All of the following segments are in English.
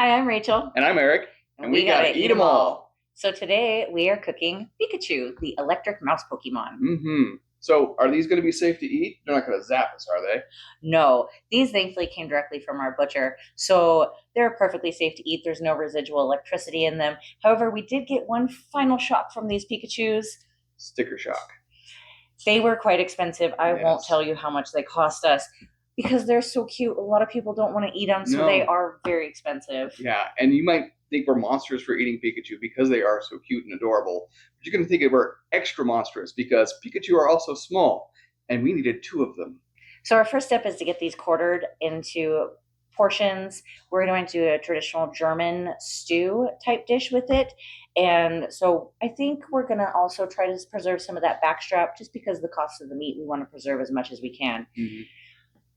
Hi, I'm Rachel. And I'm Eric, and we gotta eat 'em all. So today we are cooking Pikachu, the electric mouse Pokemon. So, are these going to be safe to eat? They're not going to zap us, are they? No, these thankfully came directly from our butcher, so they're perfectly safe to eat. There's no residual electricity in them. However, we did get one final shock from these Pikachus. Sticker shock. They were quite expensive. I won't tell you how much they cost us because they're so cute. A lot of people don't want to eat them, so they are very expensive. Yeah, and you might think we're monsters for eating Pikachu because they are so cute and adorable. But you're going to think we're extra monstrous because Pikachu are also small, and we needed 2 of them. So our first step is to get these quartered into portions. We're going to do a traditional German stew type dish with it. And so I think we're going to also try to preserve some of that backstrap just because of the cost of the meat. We want to preserve as much as we can. Mm-hmm.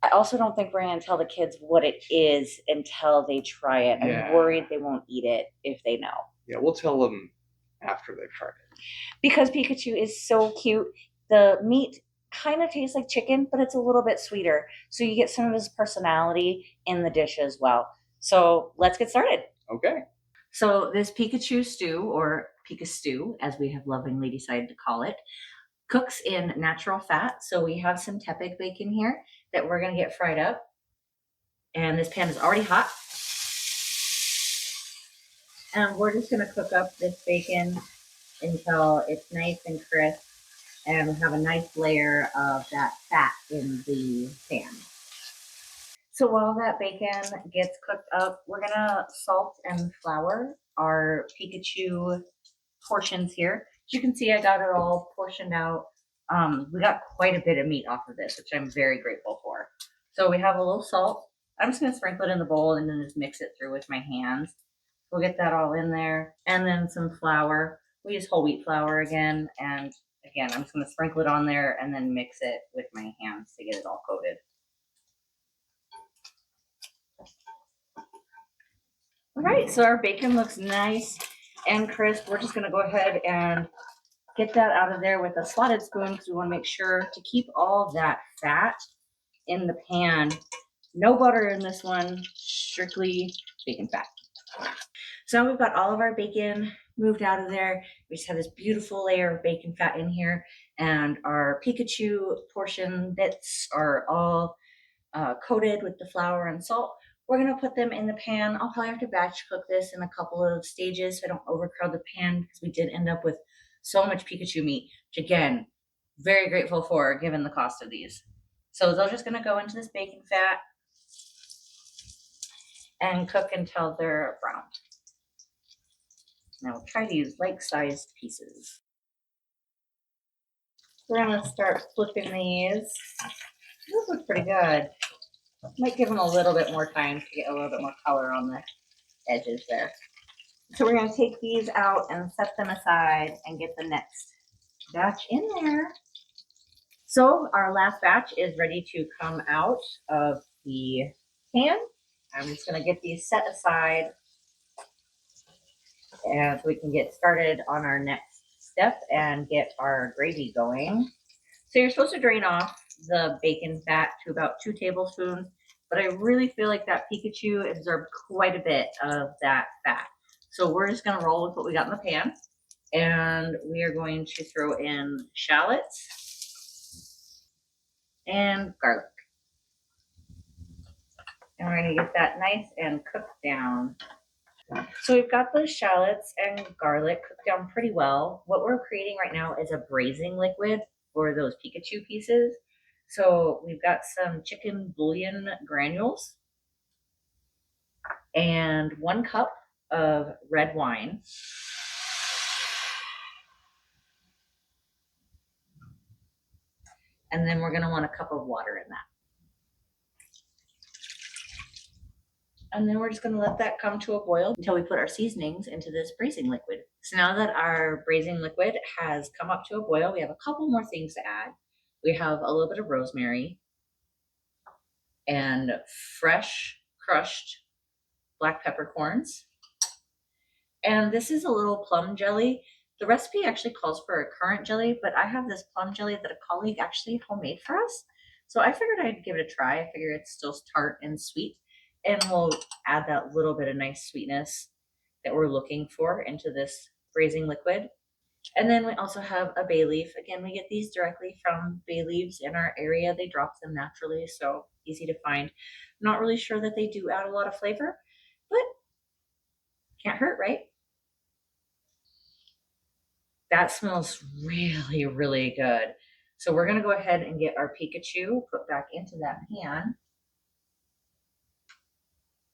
I also don't think we're going to tell the kids what it is until they try it. Yeah. I'm worried they won't eat it if they know. Yeah, we'll tell them after they've tried it. Because Pikachu is so cute. The meat kind of tastes like chicken, but it's a little bit sweeter. So you get some of his personality in the dish as well. So let's get started. Okay. So this Pikachu stew, or PikaStew, as we have lovingly decided to call it, cooks in natural fat. So we have some Tepig bacon here that we're going to get fried up. And this pan is already hot. And we're just going to cook up this bacon until it's nice and crisp and have a nice layer of that fat in the pan. So while that bacon gets cooked up, we're going to salt and flour our Pikachu portions here. As you can see, I got it all portioned out. We got quite a bit of meat off of this, which I'm very grateful for. So we have a little salt. I'm just going to sprinkle it in the bowl and then just mix it through with my hands. We'll get that all in there. And then some flour. We use whole wheat flour again. And again, I'm just going to sprinkle it on there and then mix it with my hands to get it all coated. All right, so our bacon looks nice and crisp. We're just going to go ahead and get that out of there with a slotted spoon because we want to make sure to keep all that fat in the pan. No butter in this one, strictly bacon fat. So now we've got all of our bacon moved out of there. We just have this beautiful layer of bacon fat in here, and our Pikachu portion bits are all coated with the flour and salt. We're going to put them in the pan. I'll probably have to batch cook this in a couple of stages so I don't overcrowd the pan because we did end up with so much Pikachu meat, which again, very grateful for given the cost of these. So they're just going to go into this bacon fat and cook until they're brown. Now we'll try to use like-sized pieces. We're going to start flipping these. Those look pretty good. Might give them a little bit more time to get a little bit more color on the edges there. So we're going to take these out and set them aside and get the next batch in there. So our last batch is ready to come out of the pan. I'm just going to get these set aside and so we can get started on our next step and get our gravy going. So you're supposed to drain off the bacon fat to about 2 tablespoons, but I really feel like that Pikachu absorbed quite a bit of that fat. So we're just going to roll with what we got in the pan, and we are going to throw in shallots and garlic. And we're going to get that nice and cooked down. So we've got those shallots and garlic cooked down pretty well. What we're creating right now is a braising liquid for those Pikachu pieces. So we've got some chicken bouillon granules and 1 cup of red wine. And then we're going to want a cup of water in that. And then we're just going to let that come to a boil until we put our seasonings into this braising liquid. So now that our braising liquid has come up to a boil, we have a couple more things to add. We have a little bit of rosemary and fresh crushed black peppercorns. And this is a little plum jelly. The recipe actually calls for a currant jelly, but I have this plum jelly that a colleague actually homemade for us. So I figured I'd give it a try. I figure it's still tart and sweet. and we'll add that little bit of nice sweetness that we're looking for into this braising liquid. And then we also have a bay leaf. Again, we get these directly from bay leaves in our area. They drop them naturally, so easy to find. I'm not really sure that they do add a lot of flavor, but can't hurt, right? That smells really, really good. So we're gonna go ahead and get our Pikachu put back into that pan.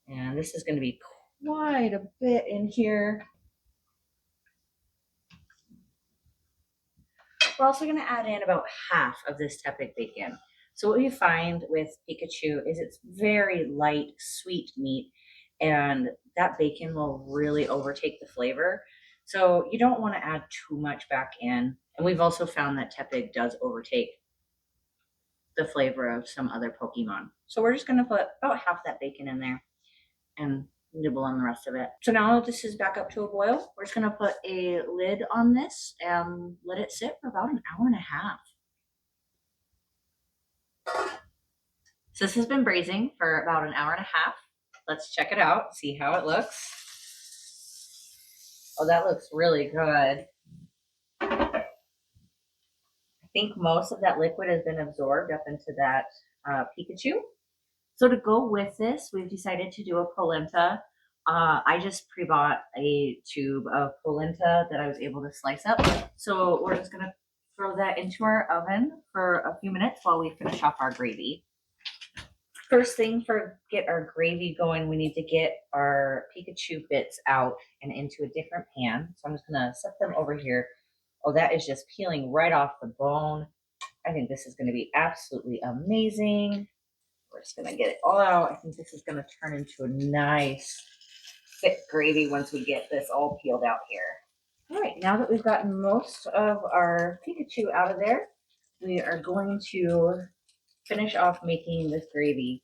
And this is gonna be quite a bit in here. We're also gonna add in about half of this tepid bacon. So what you find with Pikachu is it's very light, sweet meat, and that bacon will really overtake the flavor. So you don't want to add too much back in. And we've also found that tepid does overtake the flavor of some other Pokemon. So we're just gonna put about half that bacon in there and nibble on the rest of it. So now this is back up to a boil. We're just gonna put a lid on this and let it sit for about an hour and a half. So this has been braising for about an hour and a half. Let's check it out, see how it looks. Oh, that looks really good. I think most of that liquid has been absorbed up into that Pikachu. So to go with this, we've decided to do a polenta. I just pre-bought a tube of polenta that I was able to slice up. So we're just gonna throw that into our oven for a few minutes while we finish off our gravy. First thing for get our gravy going, we need to get our Pikachu bits out and into a different pan. So I'm just gonna set them over here. Oh, that is just peeling right off the bone. I think this is gonna be absolutely amazing. We're just gonna get it all out. I think this is gonna turn into a nice thick gravy once we get this all peeled out here. All right, now that we've gotten most of our Pikachu out of there, we are going to finish off making this gravy.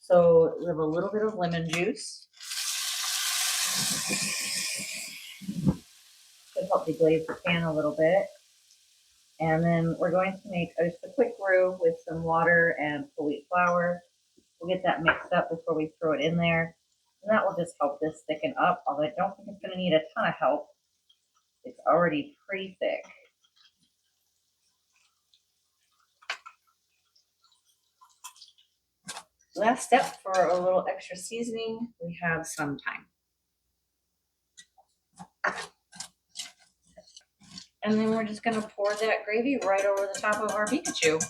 So we have a little bit of lemon juice. To help deglaze the pan a little bit. And then we're going to make just a quick roux with some water and whole wheat flour. We'll get that mixed up before we throw it in there. And that will just help this thicken up, although I don't think it's gonna need a ton of help. It's already pretty thick. Last step for a little extra seasoning, we have some thyme. And then we're just gonna pour that gravy right over the top of our Pikachu.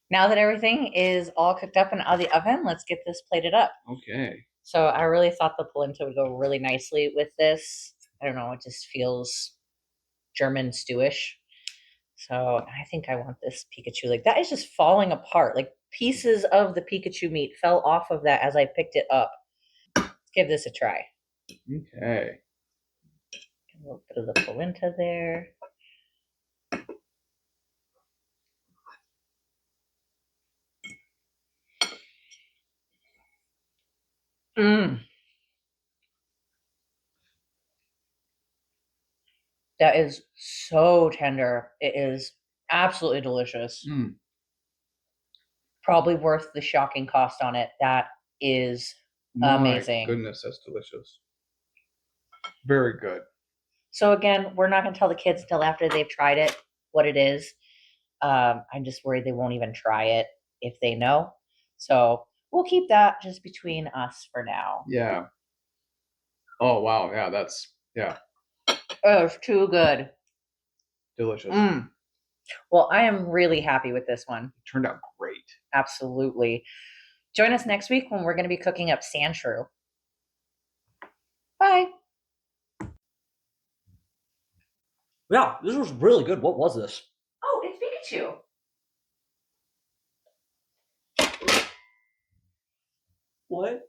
Now that everything is all cooked up and out of the oven, let's get this plated up. Okay. So I really thought the polenta would go really nicely with this. I don't know, it just feels German stewish. So I think I want this Pikachu. Like that is just falling apart. Like pieces of the Pikachu meat fell off of that as I picked it up. Let's give this a try. Okay. A little bit of the polenta there. Mmm. That is so tender. It is absolutely delicious. Mm. Probably worth the shocking cost on it. That is amazing. My goodness, that's delicious. Very good. So again, we're not going to tell the kids until after they've tried it what it is. I'm just worried they won't even try it if they know. So we'll keep that just between us for now. Yeah. Oh wow. Yeah, that's Oh, it's too good. delicious. Mm. Well, I am really happy with this one. It turned out great. Absolutely. Join us next week when we're going to be cooking up sand shrew. Bye. Yeah, this was really good. What was this? Oh, it's Pikachu. What?